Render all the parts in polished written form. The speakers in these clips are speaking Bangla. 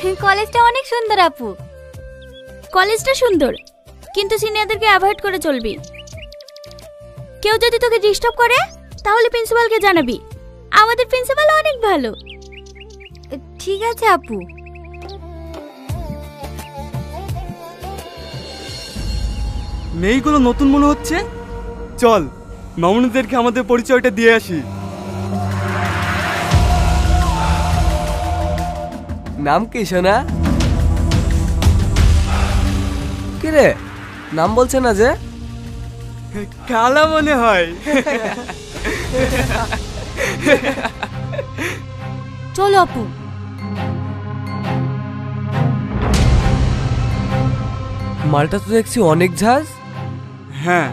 কলেজটা অনেক সুন্দর আপু। কলেজটা সুন্দর, কিন্তু সিনিয়রদেরকে অ্যাভয়েড করে চলবি। কেউ যদি তোকে ডিস্টার্ব করে তাহলে প্রিন্সিপালকে জানাবি। আমাদের প্রিন্সিপাল অনেক ভালো। ঠিক আছে আপু। মেয়েগুলো নতুন মনে হচ্ছে, চল মামুনিদেরকে আমাদের পরিচয়টা দিয়ে আসি। নাম কি সোনা? কি রে নাম বলছে না যে? কালা মনে হয়। চলো আপু। মালটা তো দেখছি অনেক ঝাঁজ। হ্যাঁ,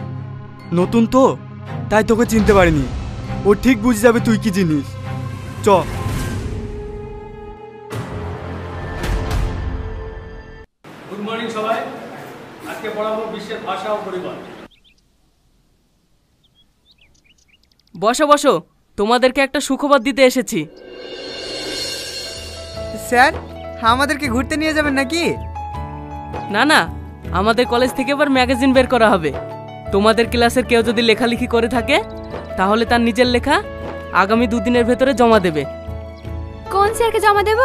নতুন তো তাই তোকে চিনতে পারিনি। ও ঠিক বুঝে যাবে তুই কি জিনিস। চ। গুড মর্নিং সবাই। আজকে পড়াবো বিশ্বের ভাষা ও পরিবার। বসো বসো, তোমাদেরকে একটা সুখবর দিতে এসেছি। স্যার, আমাদেরকে ঘুরতে নিয়ে যাবেন নাকি? না না, আমাদের কলেজ থেকে এবার ম্যাগাজিন বের করা হবে। তোমাদের ক্লাসের কেউ যদি লেখালেখি করে থাকে তাহলে তার নিজের লেখা আগামী 2 দিনের ভেতরে জমা দেবে। কোন স্যারকে জমা দেব?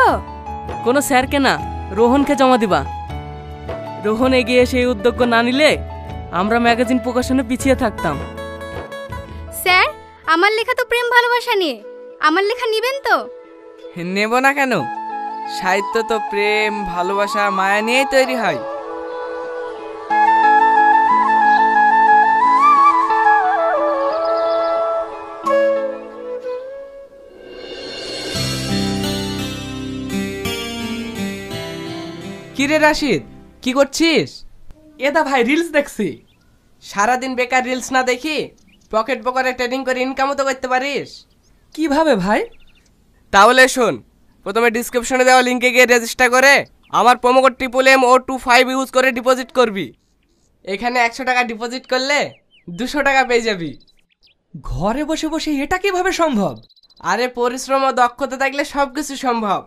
কোনো স্যারকে না, রোহনকে জমা দিবা। রোহন এগিয়ে সেই উদ্যোগ না নিলে আমরা ম্যাগাজিন প্রকাশনে পিছিয়ে থাকতাম। স্যার, আমার লেখা তো প্রেম ভালোবাসা নিয়ে। আমার লেখা নেবেন তো? নেব না কেন? সাহিত্য তো প্রেম ভালোবাসা মায়া নিয়েই তৈরি হয়। কিরে রাশিদ, কি করছিস? এদা ভাই, রিলস দেখছি। সারাদিন বেকার রিলস না দেখি পকেট পকেটে ট্রেডিং করে ইনকামও তো করতে পারিস। কিভাবে ভাই? তাহলে শোন, প্রথমে ডিসক্রিপশনে দেওয়া লিঙ্কে গিয়ে রেজিস্টার করে আমার প্রোমো কোড MO25 ইউজ করে ডিপোজিট করবি। এখানে 100 টাকা ডিপোজিট করলে 200 টাকা পেয়ে যাবি। ঘরে বসে বসে এটা কিভাবে সম্ভব? আরে পরিশ্রম ও দক্ষতা থাকলে সব কিছু সম্ভব।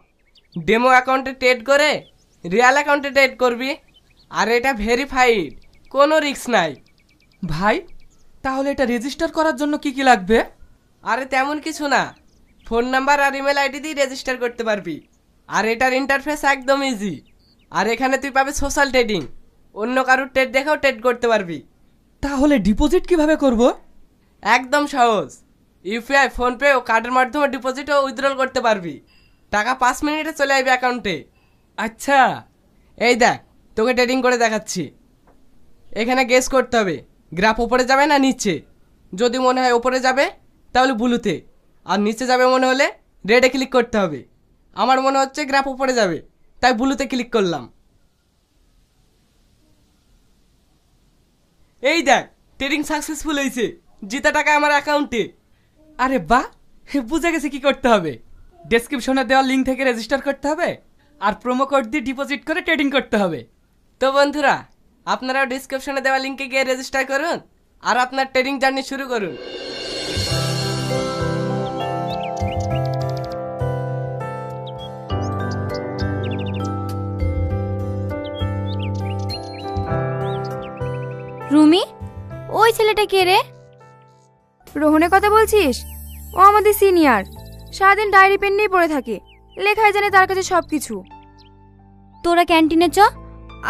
ডেমো অ্যাকাউন্টে ট্রেড করে রিয়েল অ্যাকাউন্টে ট্রেড করবি, আর এটা ভেরিফাইড, কোনো রিস্ক নাই। ভাই, তাহলে এটা রেজিস্টার করার জন্য কি কি লাগবে? আরে তেমন কিছু না, ফোন নাম্বার আর ইমেল আইডি দিয়ে রেজিস্টার করতে পারবি। আর এটার ইন্টারফেস একদম ইজি। আর এখানে তুই পাবি সোশ্যাল ট্রেডিং, অন্য কারোর ট্রেড দেখেও ট্রেড করতে পারবি। তাহলে ডিপোজিট কিভাবে করব? একদম সহজ, ইউপিআই, ফোনপে ও কার্ডের মাধ্যমে ডিপোজিট ও উইথড্রল করতে পারবি। টাকা 5 মিনিটে চলে আসবে অ্যাকাউন্টে। আচ্ছা, এই দেখ, তোকে ট্রেডিং করে দেখাচ্ছি। এখানে গেস করতে হবে গ্রাফ ওপরে যাবে না নিচে। যদি মনে হয় ওপরে যাবে তাহলে ব্লুতে, আর নিচে যাবে মনে হলে রেডে ক্লিক করতে হবে। আমার মনে হচ্ছে গ্রাফ ওপরে যাবে, তাই ব্লুতে ক্লিক করলাম। এই দেখ, ট্রেডিং সাকসেসফুল হয়েছে, জিতা টাকা আমার অ্যাকাউন্টে। আরে বাহ, বুঝে গেছে কি করতে হবে। ডেসক্রিপশনে দেওয়া লিঙ্ক থেকে রেজিস্টার করতে হবে আর প্রোমো কোড দিয়ে ডিপোজিট করে ট্রেডিং করতে হবে। তো বন্ধুরা, আপনারাও ডেসক্রিপশনে দেওয়া লিঙ্কে গিয়ে রেজিস্টার করুন আর আপনার ট্রেডিং জার্নি শুরু করুন। রুমি, ওই ছেলেটা কে রে? রোহনের কথা বলছিস? ও আমাদের সিনিয়র, সারাদিন ডায়েরি পেন নিয়ে পড়ে থাকে, লেখায় জানে তার কাছে সব কিছু। তোরা ক্যান্টিনে চ,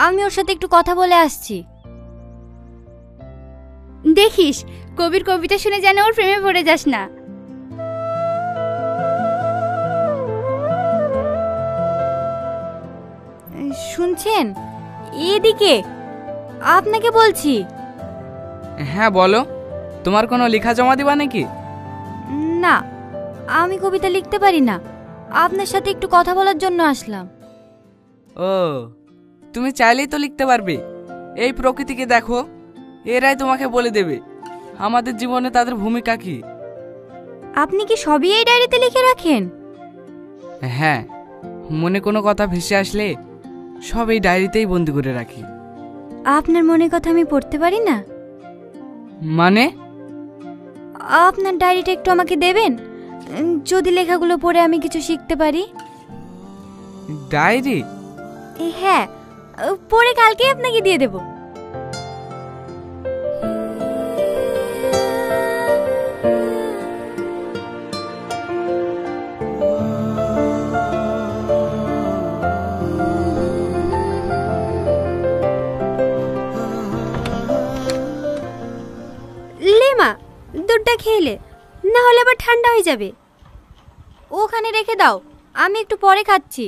আমি ওর সাথে একটু কথা বলে আসছি। দেখিস, কবির কবিতা শুনে যেন ওর প্রেমে পড়ে যাস না। শুনছেন? এদিকে আপনাকে বলছি। হ্যাঁ বলো, তোমার কোনো লেখা জমা দিবা নাকি? না, আমি কবিতা লিখতে পারি না, আপনার সাথে একটু কথা বলার জন্য আসলাম। ও, তুমি চাইলেই তো লিখতে পারবে। এই প্রকৃতিকে দেখো, এরাই তোমাকে বলে দেবে আমাদের জীবনে তাদের ভূমিকা কি। আপনি কি সবই এই ডায়েরিতে লিখে রাখেন? হ্যাঁ, মনে কোনো কথা ভেসে আসলে সব এই ডায়েরিতেই বন্দি করে রাখি। আপনার মনের কথা আমি পড়তে পারি না? মানে? আপনার ডায়েরিটা একটু আমাকে দেবেন, যদি লেখাগুলো পড়ে আমি কিছু শিখতে পারি। ডায়েরি? হ্যাঁ, পরে কালকে আপনাকে দিয়ে দেব। লেমা, দুধটা খেলে, না হলে আবার ঠান্ডা হয়ে যাবে। ওখানে রেখে দাও, আমি একটু পরে খাচ্ছি।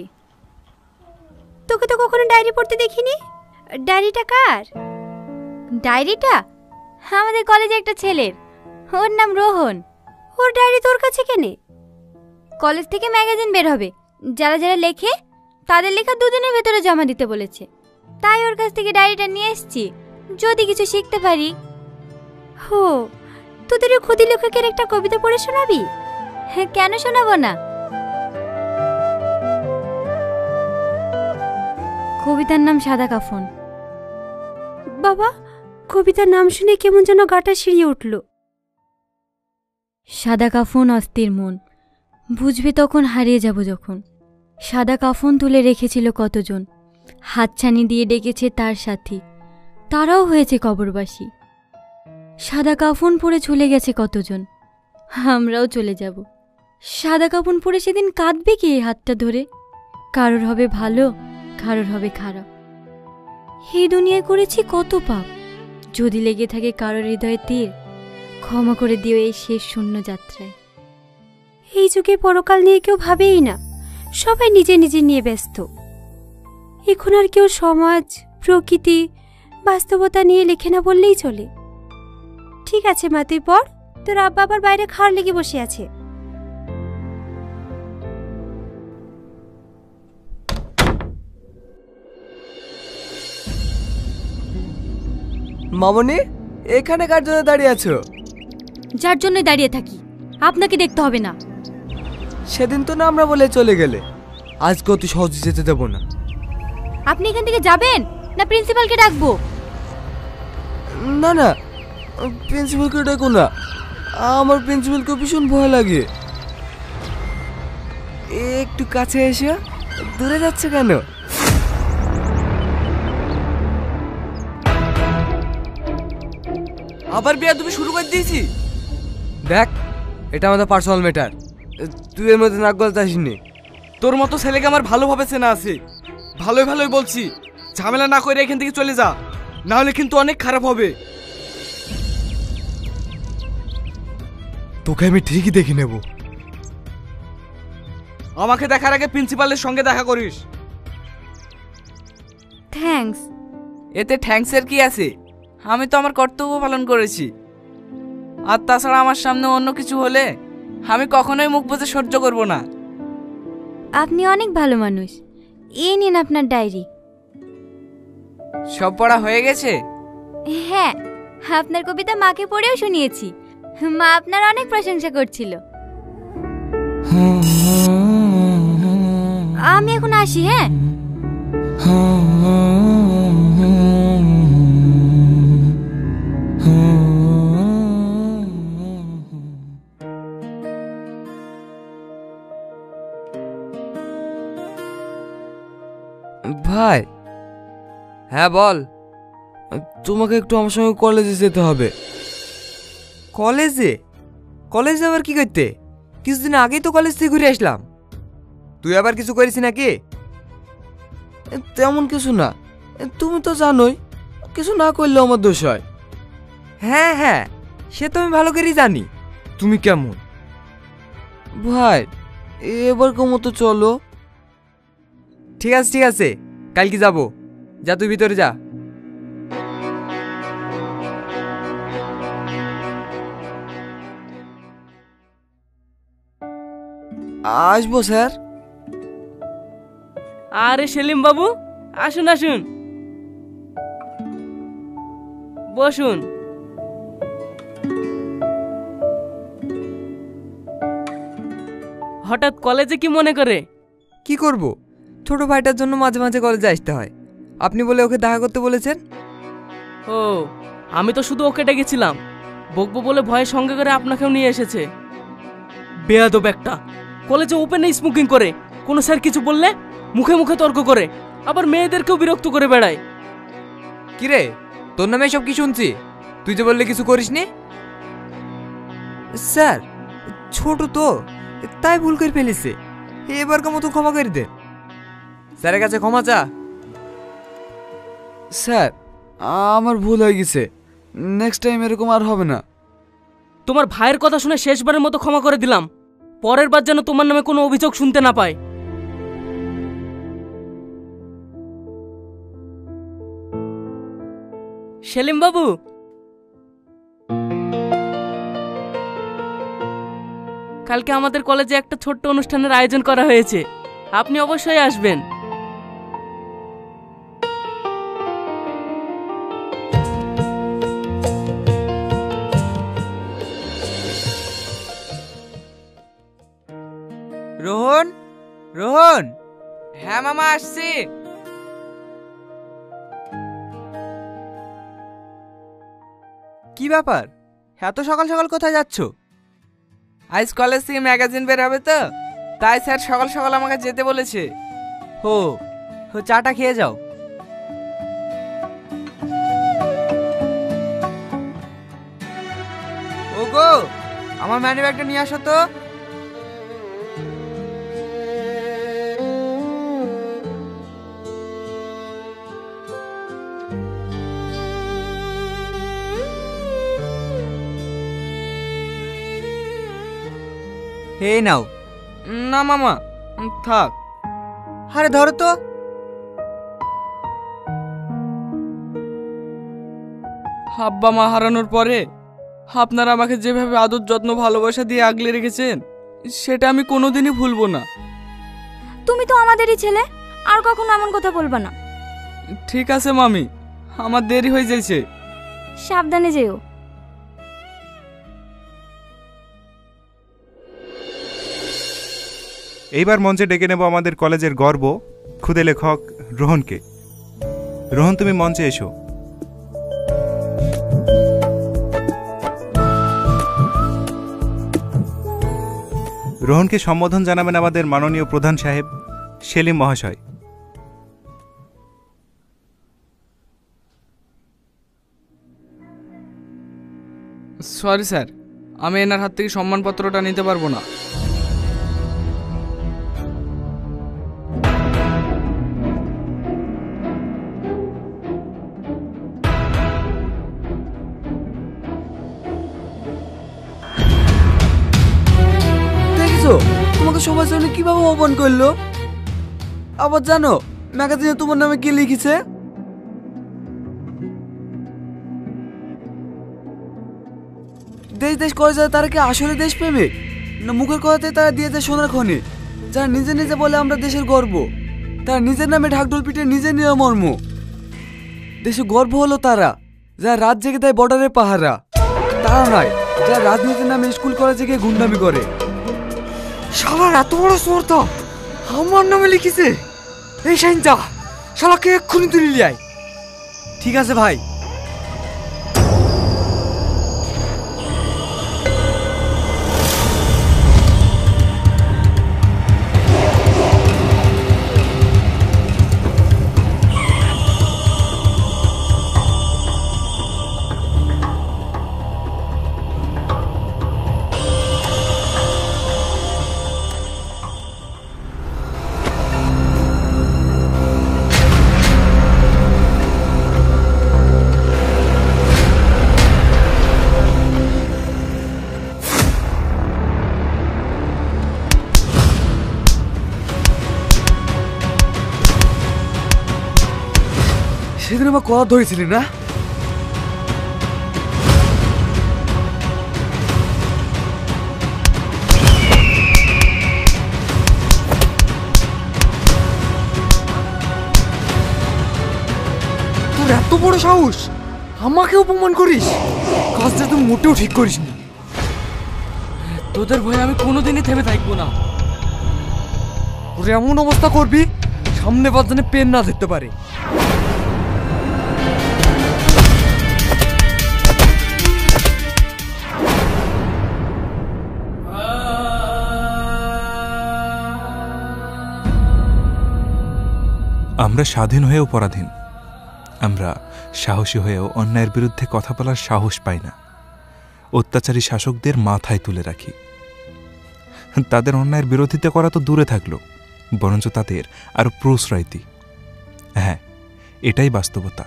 তোকে তো কখনো ডায়েরি পড়তে দেখিনি। ডায়েরিটা কার? ডায়েরিটা আমাদের কলেজে একটা ছেলের, ওর নাম রোহন। ওর ডায়েরি তোর কাছে কেনে? কলেজ থেকে ম্যাগাজিন বের হবে, যারা যারা লেখে তাদের লেখা দুদিনের ভেতরে জমা দিতে বলেছে, তাই ওর কাছ থেকে ডায়েরিটা নিয়ে এসেছি, যদি কিছু শিখতে পারি। হো, তোদের ওই ক্ষুদি লেখকের একটা কবিতা পড়ে শোনাবি? হ্যাঁ, কেন শোনাবো না। কবিতার নাম সাদা কাফন। বাবা, কবিতার নাম শুনে কেমন যেন গাটা শিরিয়ে উঠল। সাদা কাফন অস্থির মন, বুঝবে তখন হারিয়ে যাব যখন। সাদা কাফন তুলে রেখেছিল কতজন, হাতছানি দিয়ে ডেকেছে তার সাথী, তারাও হয়েছে কবরবাসী। সাদা কাফন পরে চলে গেছে কতজন, আমরাও চলে যাব। সাদা কাফন পরে সেদিন কাঁদবে কে এই হাতটা ধরে? কারোর হবে ভালো, কারোর হবে খারাপ। এই দুনিয়ায় করেছি কত পাপ, যদি লেগে থাকে কারোর হৃদয়ে তীর, ক্ষমা করে দিও এই শেষ শূন্য যাত্রায়। এই যুগে পরকাল নিয়ে কেউ ভাবেই না, সবাই নিজে নিজে নিয়ে ব্যস্ত। এখন আর কেউ সমাজ, প্রকৃতি, বাস্তবতা নিয়ে লেখে না বললেই চলে। ঠিক আছে মা, তুই পড়, তোর আব্বা আবার বাইরে খাওয়ার লেগে বসে আছে। মামনি, এখানে কার জন্য দাঁড়িয়ে আছো? যার জন্য দাঁড়িয়ে থাকি, আপনাকে দেখতে হবে না। সেদিন তো না আমরা বলে চলে গেলে, আজকে অত সহজে যেতে দেবো না। আপনি এখান থেকে যাবেন না প্রিন্সিপালকে ডাকবো? না না, প্রিন্সিপালকে ডাকো না, আমার প্রিন্সিপালকে ভীষণ ভয় লাগে। একটু কাছে এসে, দূরে যাচ্ছে কেন? আবার বিয়া তুমি শুরু করে দিয়েছি। দেখ, এটা আমাদের পার্সোনাল ম্যাটার, তুই এর মধ্যে নাক গলাতে আসিনি। তোর মতো ছেলেকে আমার ভালোভাবে চেনা আছে, ভালোই ভালোই বলছি, ঝামেলা না করে এখান থেকে চলে যা, না হলে কিন্তু অনেক খারাপ হবে। তোকে আমি ঠিকই দেখে নেব। আমাকে দেখার আগে প্রিন্সিপালের সঙ্গে দেখা করিস। থ্যাঙ্কস। এতে থ্যাঙ্কসের কি আছে? আমি তো আমার কর্তব্য পালন করেছি। আর তাছাড়া আমার সামনে অন্য কিছু হলে আমি কখনোই মুখ বুজে সহ্য করব না। আপনি অনেক ভালো মানুষ। এই নিন আপনার ডায়েরি। সব পড়া হয়ে গেছে? হ্যাঁ, আপনার কবিতা মাকে পড়েও শুনিয়েছি, মা আপনার অনেক প্রশংসা করছিল। আমি এখন আসি। হ্যাঁ, ভাই। হ্যাঁ বল। তোমাকে একটু আমার সঙ্গে কলেজে যেতে হবে। কলেজে? কলেজে আবার কি করতে? কিছুদিন আগেই তো কলেজ থেকে ঘুরে আসলাম। তুই আবার কিছু করিস নাকি? তেমন কিছু না, তুমি তো জানোই কিছু না করলেও আমার দোষ হয়। হ্যাঁ হ্যাঁ, সে তো আমি ভালো করেই জানি তুমি কেমন। ভাই, এবার মতো চলো। ঠিক আছে ঠিক আছে, কালকে যাবো। যা তুই ভিতরে যা। আসবো স্যার। আরে সেলিম বাবু, আসুন আসুন, বসুন। হঠাৎ কলেজে কি মনে করে? কি করব, ছোট ভাইটার জন্য মাঝে মাঝে কলেজে আসতে হয়। আপনি বলে ওকে দেখা করতে বলেছেন। ও, আমি তো শুধু ওকে ডেকেছিলাম, বকবো বলে ভয়ে সঙ্গে করে আপনাকেও নিয়ে এসেছে। বেয়াদব একটা, কলেজে ওপেনে স্মোকিং করে, কোনো স্যার কিছু বললে মুখে মুখে তর্ক করে, আবার মেয়েদেরকেও বিরক্ত করে বেড়ায়। কিরে, তোর নামে সব কি শুনছি? তুই যে বললে কিছু করিসনি। স্যার, ছোট তো তাই ভুল করে ফেলেছে, এবারকার মতো ক্ষমা করে দে। স্যারের কাছে ক্ষমা চা। স্যার, আমার ভুল হয়ে গেছে, নেক্সট টাইম এরকম আর হবে না। তোমার ভাইয়ের কথা শুনে শেষবারের মতো ক্ষমা করে দিলাম, পরের বার যেন তোমার নামে কোনো অভিযোগ শুনতে না পায়। সেলিম বাবু, কালকে আমাদের কলেজে একটা ছোট্ট অনুষ্ঠানের আয়োজন করা হয়েছে, আপনি অবশ্যই আসবেন। রোহন, রোহন। হ্যাঁ মামা, আসছি। কি ব্যাপার, এত সকাল সকাল কোথায় যাচ্ছ? আজ কলেজ থেকে ম্যাগাজিন বের হবে তো, তাই স্যার সকাল সকাল আমাকে যেতে বলেছে। হো, চাটা খেয়ে যাও। ওগো, আমার মানি ব্যাগটা নিয়ে আসো তো। হে নাও। না মামা, থাক। আরে ধরো তো। আব্বা মা হারানোর পরে আপনারা আমাকে যেভাবে আদর যত্ন ভালোবাসা দিয়ে আগলে রেখেছেন, সেটা আমি কোনোদিনই ভুলবো না। তুমি তো আমাদেরই ছেলে, আর কখনো এমন কথা বলবা না। ঠিক আছে মামি, আমার দেরি হয়ে যাচ্ছে। সাবধানে যেও। এইবার মঞ্চে ডেকে নেব আমাদের কলেজের গর্ব, খুদে লেখক রোহনকে। রোহন, তুমি মঞ্চে এসো। রোহনকে সম্বোধন জানাবেন আমাদের মাননীয় প্রধান সাহেব সেলিম মহাশয়। সরি স্যার, আমি এনার হাত থেকে সম্মানপত্রটা নিতে পারবো না। তোমাকে সবার সামনে কিভাবে অপমান করলো। আবার জানো ম্যাগাজিনে তোমার নামে কি লিখেছে? দেশ দেশ করে যায় তারা কি আসলে দেশপ্রেমিক, না মুখের কথাতে তারা দিয়ে যায় সোনার খনি? যারা নিজে নিজে বলে আমরা দেশের গর্ব, তারা নিজের নামে ঢাকঢোল পিটে নিজে নিয়মর্ম। দেশের গর্ব হলো তারা যারা রাত জেগে দেয় বর্ডারে পাহারা, তারা নয় যারা রাজনীতির নামে স্কুল কলেজে গিয়ে গুন্ডামি করে। শালার এত বড় স্পর্ধা আমার নামে লিখেছে। এই শাইনটা শালাকে এক্ষুনি তুলে নিয়ে আয়। ঠিক আছে ভাই। সেদিন আমার কথা ধরেছিলি না? তোর এত বড় সাহস, আমাকে অপমান করিস? কাজটা তুই মোটেও ঠিক করিস না। তোদের ভয়ে আমি কোনোদিনই থেমে থাকবো না। ওরে এমন অবস্থা করবি সামনে বাজানে পেন না ধরতে পারে। আমরা স্বাধীন হয়েও পরাধীন। আমরা সাহসী হয়েও অন্যায়ের বিরুদ্ধে কথা বলার সাহস পাই না। অত্যাচারী শাসকদের মাথায় তুলে রাখি। তাদের অন্যায়ের বিরোধিতা করা তো দূরে থাকলো, বরঞ্চ তাদের আরও প্রশ্রয় দিই। হ্যাঁ, এটাই বাস্তবতা।